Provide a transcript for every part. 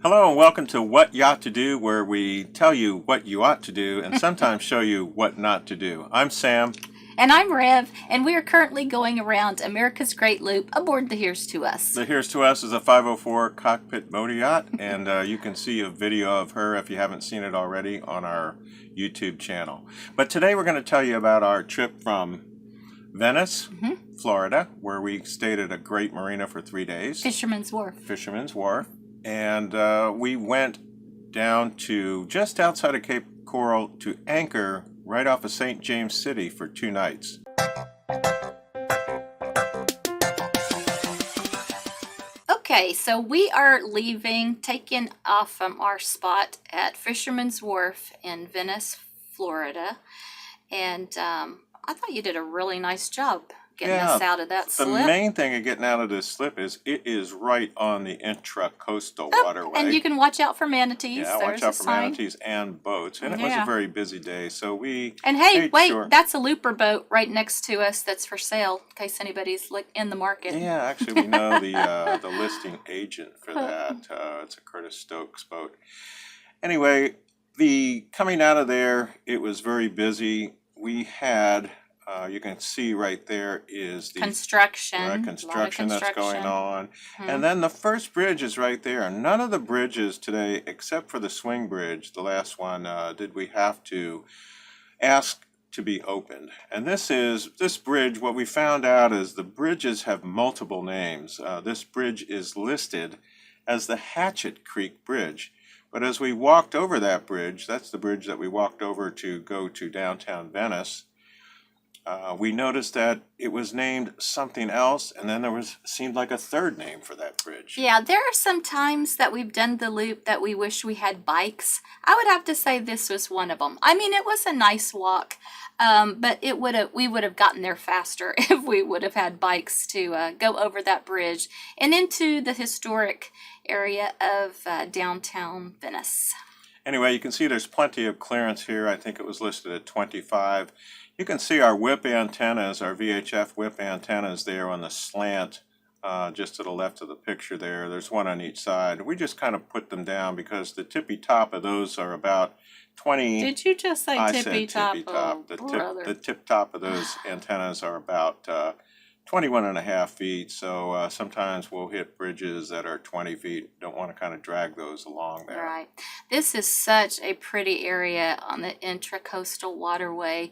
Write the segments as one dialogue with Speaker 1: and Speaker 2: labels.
Speaker 1: Hello and welcome to What Yacht To Do, where we tell you what you ought to do and sometimes show you what not to do. I'm Sam.
Speaker 2: And I'm Rev, and we are currently going around America's Great Loop aboard the Here's To Us.
Speaker 1: The Here's To Us is a 504 cockpit motor yacht, and you can see a video of her if you haven't seen it already on our YouTube channel. But today we're going to tell you about our trip from Venice, Florida, where we stayed at a great marina for 3 days.
Speaker 2: Fisherman's Wharf.
Speaker 1: Fisherman's Wharf. And we went down to just outside of Cape Coral to anchor right off of St. James City for 2 nights.
Speaker 2: Okay, so we are leaving, taking off from our spot at Fisherman's Wharf in Venice, Florida. And I thought you did a really nice job getting us out of that slip.
Speaker 1: The main thing of getting out of this slip is it is right on the intra-coastal waterway.
Speaker 2: And you can watch out for manatees.
Speaker 1: Yeah, watch out for manatees and boats. And it was a very busy day, so we
Speaker 2: And hey, wait, that's a looper boat right next to us that's for sale, in case anybody's in the market.
Speaker 1: Yeah, actually we know the listing agent for that. It's a Curtis Stokes boat. Anyway, coming out of there, it was very busy. We had... you can see right there is the
Speaker 2: construction
Speaker 1: that's going on. And then the first bridge is right there. None of the bridges today, except for the swing bridge, the last one, did we have to ask to be opened. And this bridge, what we found out is the bridges have multiple names. This bridge is listed as the Hatchet Creek Bridge. But as we walked over that bridge, that's the bridge that we walked over to go to downtown Venice, we noticed that it was named something else, and then seemed like a third name for that bridge.
Speaker 2: Yeah, there are some times that we've done the loop that we wish we had bikes. I would have to say this was one of them. I mean, it was a nice walk, but we would have gotten there faster if we would have had bikes to go over that bridge and into the historic area of downtown Venice.
Speaker 1: Anyway, you can see there's plenty of clearance here. I think it was listed at 25. You can see our whip antennas, our VHF whip antennas there on the slant, just to the left of the picture there. There's one on each side. We just kind of put them down because the tippy top of those are about 20.
Speaker 2: Did you just say tippy top?
Speaker 1: Tippy top. The tip top of those antennas are about 21.5 feet, so sometimes we'll hit bridges that are 20 feet. Don't want to kind of drag those along there.
Speaker 2: Right. This is such a pretty area on the intracoastal waterway.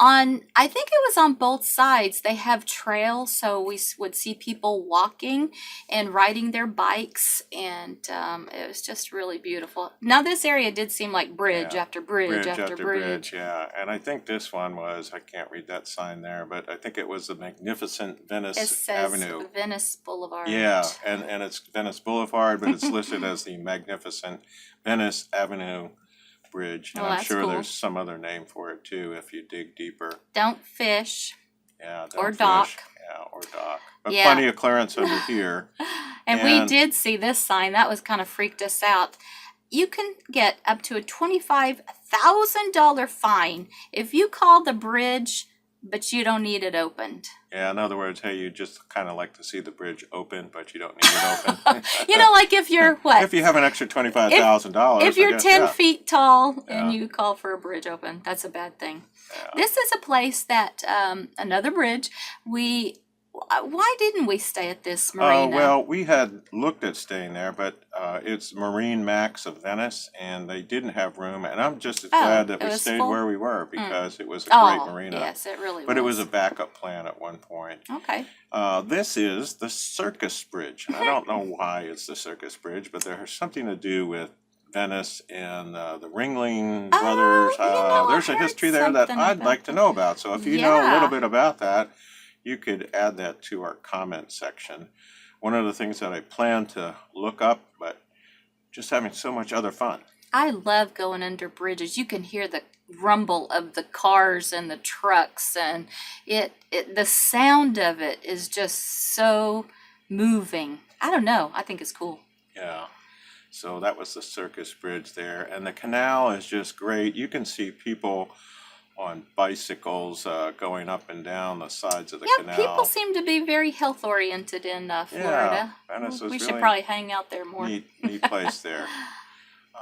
Speaker 2: I think it was on both sides. They have trails, so we would see people walking and riding their bikes, and it was just really beautiful. Now, this area did seem like bridge after bridge after bridge.
Speaker 1: Yeah, and I think this one was, I can't read that sign there, but I think it was the Magnificent Venice Avenue.
Speaker 2: Venice Boulevard.
Speaker 1: Yeah, and it's Venice Boulevard, but it's listed as the Magnificent Venice Avenue Bridge. And I'm sure there's some other name for it too if you dig deeper.
Speaker 2: Don't fish.
Speaker 1: Yeah,
Speaker 2: or dock.
Speaker 1: Yeah, or dock. But plenty of clearance over here.
Speaker 2: And we did see this sign. That was kind of freaked us out. You can get up to a $25,000 fine if you call the bridge, but you don't need it opened.
Speaker 1: Yeah, in other words, hey, you just kind of like to see the bridge open, but you don't need it open.
Speaker 2: Like if you're what?
Speaker 1: If you have an extra $25,000.
Speaker 2: If you're 10 feet tall and you call for a bridge open, that's a bad thing. Yeah. This is a place that, another bridge, why didn't we stay at this marina?
Speaker 1: Well, we had looked at staying there, but it's Marine Max of Venice, and they didn't have room. And I'm just glad that we stayed where we were because it was a great marina.
Speaker 2: Yes, it really was.
Speaker 1: But it was a backup plan at one point.
Speaker 2: Okay.
Speaker 1: This is the Circus Bridge. And I don't know why it's the Circus Bridge, but there's something to do with Venice and the Ringling Brothers. There's a history there that I'd like to know about. So if you know a little bit about that, you could add that to our comment section. One of the things that I plan to look up, but just having so much other fun.
Speaker 2: I love going under bridges. You can hear the rumble of the cars and the trucks, and the sound of it is just so moving. I don't know. I think it's cool.
Speaker 1: Yeah. So that was the Circus Bridge there. And the canal is just great. You can see people on bicycles going up and down the sides of the
Speaker 2: Yeah,
Speaker 1: canal.
Speaker 2: people seem to be very health oriented in Florida.
Speaker 1: Yeah, Venice was
Speaker 2: We should
Speaker 1: really
Speaker 2: probably hang out there more.
Speaker 1: neat place there.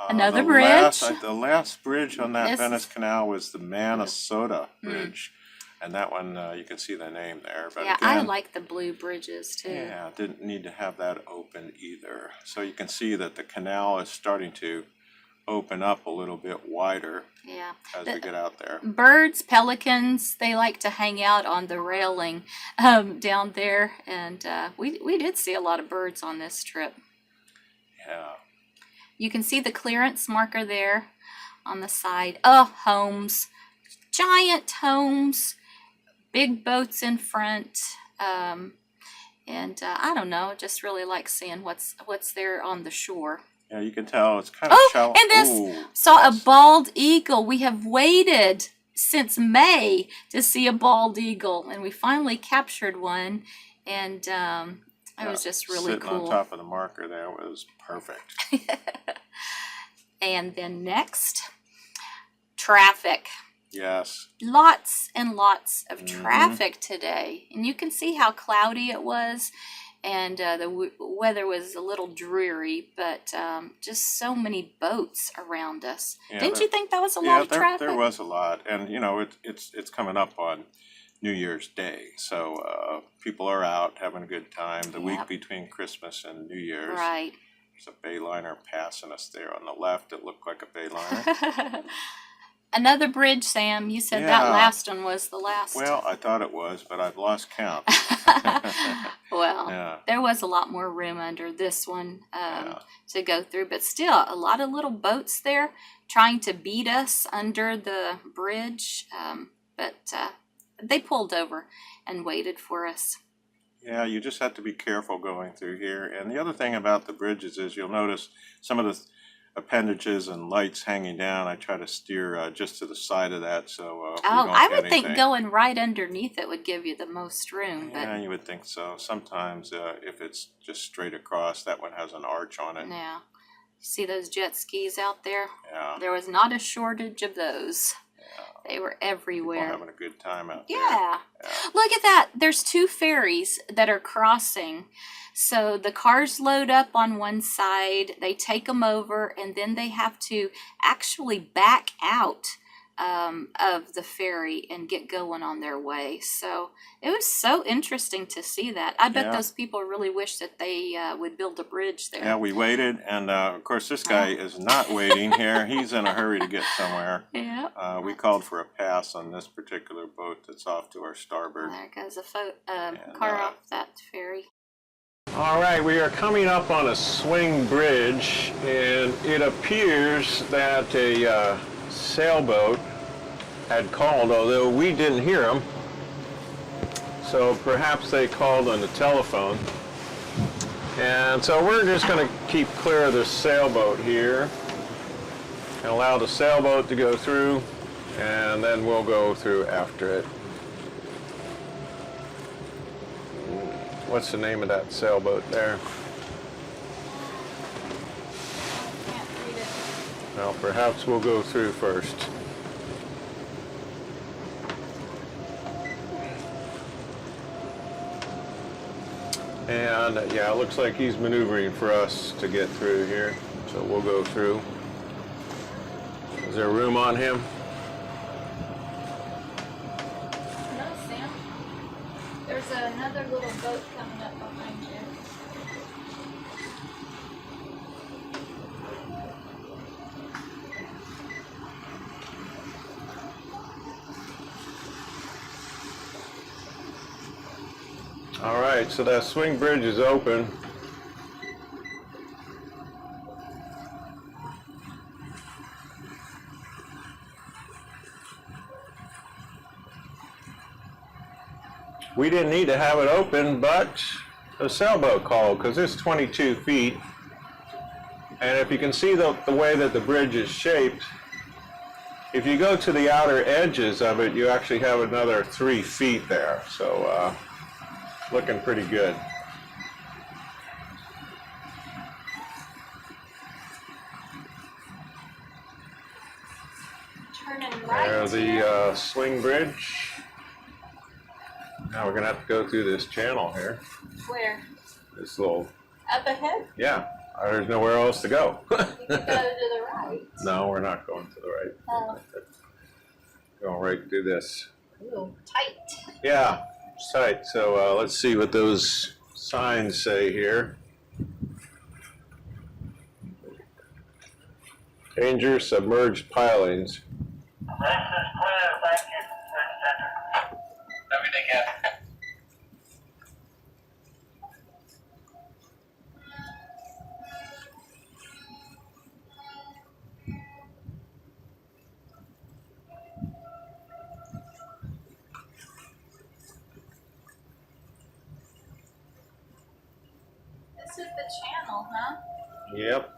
Speaker 2: Another bridge.
Speaker 1: The last bridge on that
Speaker 2: This-
Speaker 1: Venice Canal was the Minnesota Bridge, and that one you can see the name there. But
Speaker 2: Yeah,
Speaker 1: again,
Speaker 2: I like the blue bridges too.
Speaker 1: yeah, didn't need to have that open either. So you can see that the canal is starting to open up a little bit wider
Speaker 2: Yeah.
Speaker 1: as we get out there.
Speaker 2: Birds, pelicans, they like to hang out on the railing down there, and we did see a lot of birds on this trip.
Speaker 1: Yeah.
Speaker 2: You can see the clearance marker there on the side. Oh, homes, giant homes, big boats in front, and I don't know, just really like seeing what's there on the shore.
Speaker 1: Yeah, you can tell it's kind of shallow.
Speaker 2: And this saw a bald eagle. We have waited since May to see a bald eagle, and we finally captured one, and it was just really
Speaker 1: sitting
Speaker 2: cool.
Speaker 1: on top of the marker there was perfect.
Speaker 2: And then next, traffic.
Speaker 1: Yes.
Speaker 2: Lots and lots of traffic today, and you can see how cloudy it was, and the weather was a little dreary, but just so many boats around us.
Speaker 1: Yeah,
Speaker 2: Didn't you think that was a lot of traffic?
Speaker 1: There was a lot, and you know it's coming up on New Year's Day, so people are out having a good time. The week between Christmas and New Year's.
Speaker 2: Right.
Speaker 1: There's a Bayliner passing us there on the left. It looked like a Bayliner.
Speaker 2: Another bridge, Sam. You said that last one was the last.
Speaker 1: Well, I thought it was, but I've lost count.
Speaker 2: Well, there was a lot more room under this one to go through, but still a lot of little boats there trying to beat us under the bridge, but they pulled over and waited for us.
Speaker 1: Yeah, you just have to be careful going through here. And the other thing about the bridges is you'll notice some of the appendages and lights hanging down. I try to steer just to the side of that, so we don't
Speaker 2: I
Speaker 1: get
Speaker 2: would think
Speaker 1: anything.
Speaker 2: going right underneath it would give you the most room. But
Speaker 1: Yeah, you would think so. Sometimes if it's just straight across, that one has an arch on it.
Speaker 2: yeah, see those jet skis out there?
Speaker 1: Yeah.
Speaker 2: There was not a shortage of those.
Speaker 1: Yeah.
Speaker 2: They were
Speaker 1: People
Speaker 2: everywhere.
Speaker 1: having a good time out there.
Speaker 2: Yeah. Look at that. There's two ferries that are crossing. So the cars load up on one side, they take them over, and then they have to actually back out of the ferry and get going on their way. So it was so interesting to see that. I bet those people really wish that they would build a bridge there.
Speaker 1: Yeah, we waited, and of course this guy is not waiting here. He's in a hurry to get somewhere.
Speaker 2: Yeah.
Speaker 1: We called for a pass on this particular boat that's off to our starboard.
Speaker 2: There goes a car off that ferry.
Speaker 1: All right, we are coming up on a swing bridge, and it appears that a sailboat had called, although we didn't hear them. So perhaps they called on the telephone. And so we're just going to keep clear of this sailboat here and allow the sailboat to go through, and then we'll go through after it. What's the name of that sailboat there?
Speaker 2: Can't read it.
Speaker 1: Well, perhaps we'll go through first. And yeah, it looks like he's maneuvering for us to get through here. So we'll go through. Is there room on him?
Speaker 2: No, Sam. There's another little boat coming up behind you.
Speaker 1: All right, so that swing bridge is open. We didn't need to have it open, but a sailboat called because it's 22 feet. And if you can see the way that the bridge is shaped, if you go to the outer edges of it, you actually have another 3 feet there. So looking pretty good.
Speaker 2: turning right.
Speaker 1: There's the swing bridge. Now we're gonna have to go through this channel here.
Speaker 2: Where?
Speaker 1: This little.
Speaker 2: Up ahead?
Speaker 1: Yeah. There's nowhere else to go.
Speaker 2: You could go to the right.
Speaker 1: No, we're not going to the right.
Speaker 2: Oh.
Speaker 1: Going right through this.
Speaker 2: Ooh, tight.
Speaker 1: Yeah, it's tight. So let's see what those signs say here. Danger submerged pilings.
Speaker 3: Everything happened.
Speaker 2: This is the channel, huh?
Speaker 1: Yep.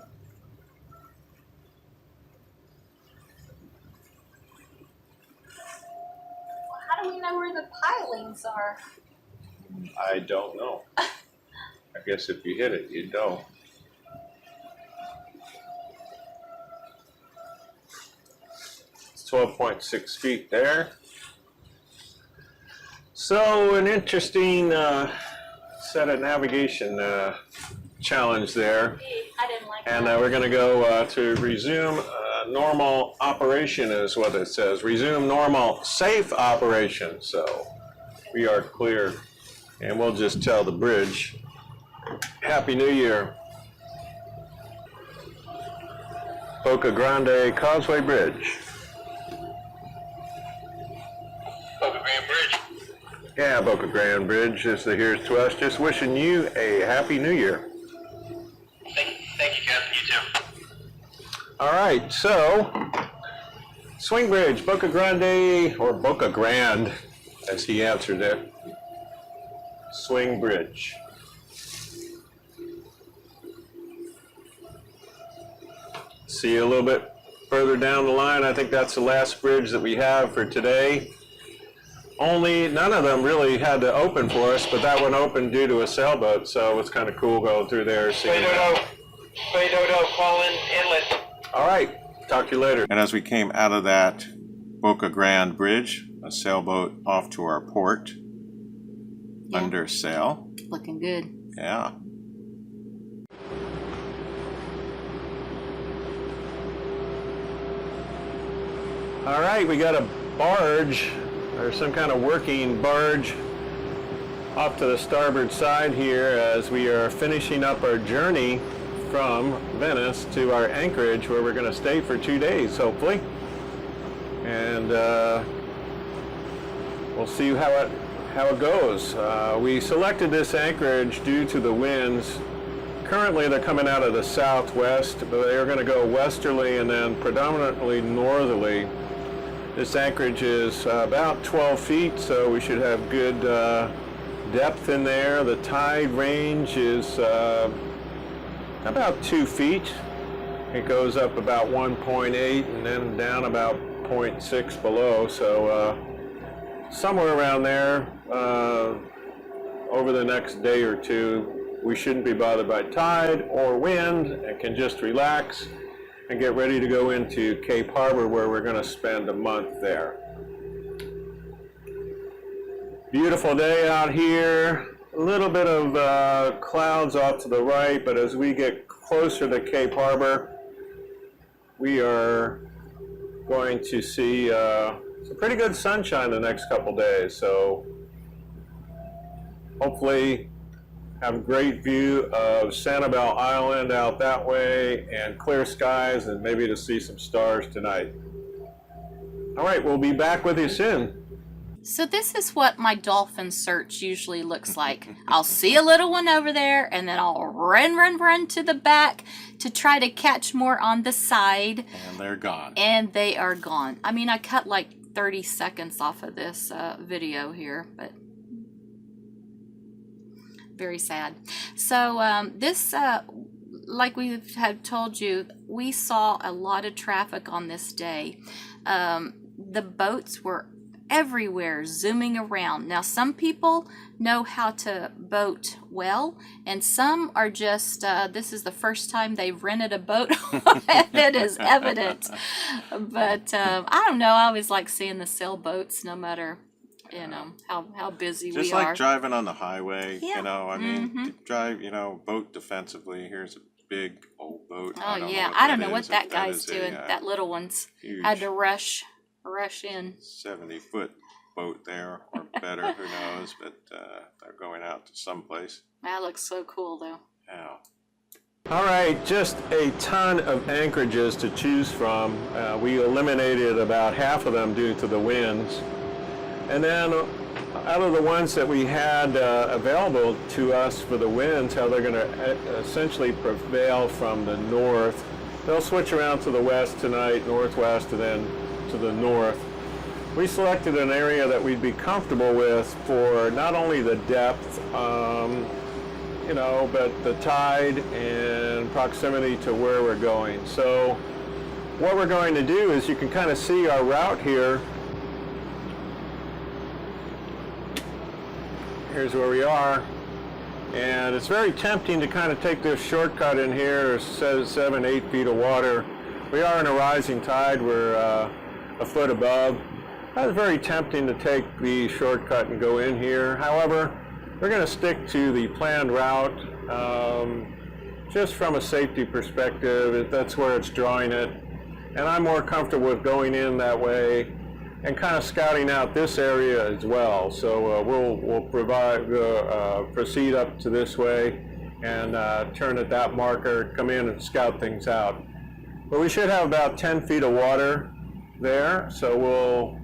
Speaker 2: How do we know where the pilings are?
Speaker 1: I don't know. I guess if you hit it, you know. It's 12.6 feet there. So an interesting set of navigation challenge there.
Speaker 2: I didn't like
Speaker 1: And
Speaker 2: that.
Speaker 1: we're going to go to resume normal operation is what it says. Resume normal safe operation. So we are clear. And we'll just tell the bridge, Happy New Year. Boca Grande Causeway Bridge.
Speaker 3: Boca Grande Bridge.
Speaker 1: Yeah, Boca Grande Bridge is the here's to us. Just wishing you a Happy New Year.
Speaker 3: Thank you, Kevin. You too.
Speaker 1: All right, so Swing Bridge, Boca Grande, or Boca Grande, as he answered it. Swing Bridge. See you a little bit further down the line. I think that's the last bridge that we have for today. Only none of them really had to open for us, but that one opened due to a sailboat, so it's kind of cool going through there.
Speaker 3: Bay Dodo, calling inlet.
Speaker 1: All right, talk to you later. And as we came out of that Boca Grande Bridge, a sailboat off to our port, under sail.
Speaker 2: Looking good.
Speaker 1: Yeah. All right, we got a barge, or some kind of working barge, off to the starboard side here as we are finishing up our journey from Venice to our anchorage, where we're going to stay for 2 days, hopefully. And we'll see how it goes. We selected this anchorage due to the winds. Currently they're coming out of the southwest, but they are going to go westerly and then predominantly northerly. This anchorage is about 12 feet, so we should have good depth in there. The tide range is about 2 feet. It goes up about 1.8 and then down about 0.6 below, so somewhere around there over the next day or two, we shouldn't be bothered by tide or wind and can just relax and get ready to go into Cape Harbor, where we're going to spend a month there. Beautiful day out here. A little bit of clouds off to the right, but as we get closer to Cape Harbor, we are going to see some pretty good sunshine the next couple days. So hopefully have a great view of Sanibel Island out that way and clear skies, and maybe to see some stars tonight. All right, we'll be back with you soon.
Speaker 2: So this is what my dolphin search usually looks like. I'll see a little one over there, and then I'll run to the back to try to catch more on the side.
Speaker 1: And they're gone.
Speaker 2: And they are gone. I mean, I cut like 30 seconds off of this video here, but very sad. So this, like we have told you, we saw a lot of traffic on this day. The boats were everywhere zooming around. Now, some people know how to boat well, and some are just, this is the first time they've rented a boat, and it is evident. But I don't know, I always like seeing the sailboats, no matter, you know, how busy
Speaker 1: Just
Speaker 2: we are.
Speaker 1: like driving on the highway,
Speaker 2: Yeah.
Speaker 1: you know, I mean, to drive, you know, boat defensively. Here's a big old boat.
Speaker 2: Oh yeah, I don't know what that guy's
Speaker 1: is
Speaker 2: doing. That little one's
Speaker 1: huge
Speaker 2: had to rush in.
Speaker 1: 70-foot boat there or better, who knows, but they're going out to someplace.
Speaker 2: That looks so cool though.
Speaker 1: Yeah.
Speaker 4: All right, just a ton of anchorages to choose from. We eliminated about half of them due to the winds. And then out of the ones that we had available to us for the winds, how they're going to essentially prevail from the north. They'll switch around to the west tonight, northwest, and then to the north. We selected an area that we'd be comfortable with for not only the depth, you know, but the tide and proximity to where we're going. So what we're going to do is, you can kind of see our route here. Here's where we are, and it's very tempting to kind of take this shortcut in here. It says 7-8 feet of water. We are in a rising tide. We're a foot above. That's very tempting to take the shortcut and go in here. However, we're going to stick to the planned route, just from a safety perspective. That's where it's drawing it, and I'm more comfortable with going in that way and kind of scouting out this area as well. So we'll proceed up to this way and turn at that marker, come in and scout things out. But we should have about 10 feet of water there, so we'll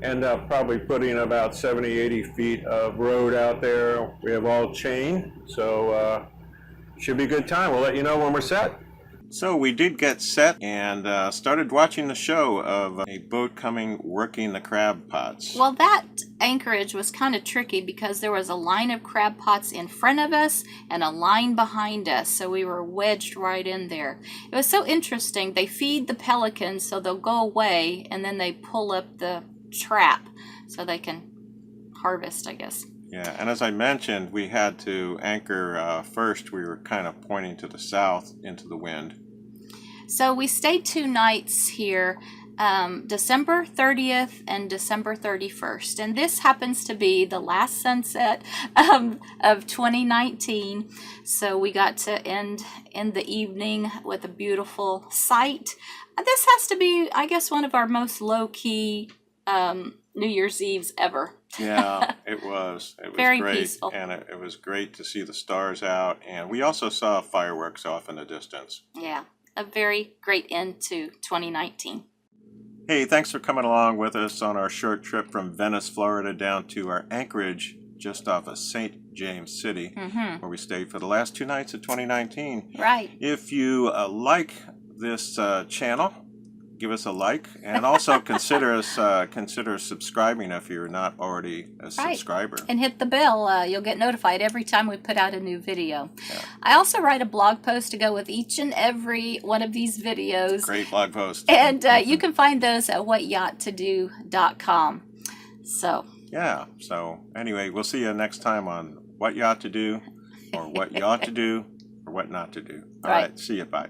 Speaker 4: end up probably putting about 70-80 feet of road out there. We have all chain, so should be a good time. We'll let you know when we're set.
Speaker 1: So we did get set and started watching the show of a boat coming, working the crab pots.
Speaker 2: Well, that anchorage was kind of tricky because there was a line of crab pots in front of us and a line behind us, so we were wedged right in there. It was so interesting. They feed the pelicans so they'll go away, and then they pull up the trap so they can harvest, I guess.
Speaker 1: Yeah, and as I mentioned, we had to anchor first. We were kind of pointing to the south into the wind.
Speaker 2: So we stayed 2 nights here, December 30th and December 31st. And this happens to be the last sunset of 2019. So we got to end in the evening with a beautiful sight. This has to be, I guess, one of our most low-key New Year's Eves ever.
Speaker 1: Yeah, it was. It was
Speaker 2: Very
Speaker 1: great.
Speaker 2: peaceful.
Speaker 1: And it was great to see the stars out. And we also saw fireworks off in the distance.
Speaker 2: Yeah, a very great end to 2019.
Speaker 1: Hey, thanks for coming along with us on our short trip from Venice, Florida, down to our anchorage just off of St. James City, where we stayed for the last 2 nights of 2019.
Speaker 2: Right.
Speaker 1: If you like this channel, give us a like, and also consider subscribing if you're not already a subscriber.
Speaker 2: And hit the bell. You'll get notified every time we put out a new video.
Speaker 1: Yeah.
Speaker 2: I also write a blog post to go with each and every one of these videos.
Speaker 1: Great blog post.
Speaker 2: And you can find those at whatyachttodo.com. So.
Speaker 1: Yeah. So anyway, we'll see you next time on What You Ought to Do, or What You Ought to Do, or What Not to Do. All right. See you. Bye.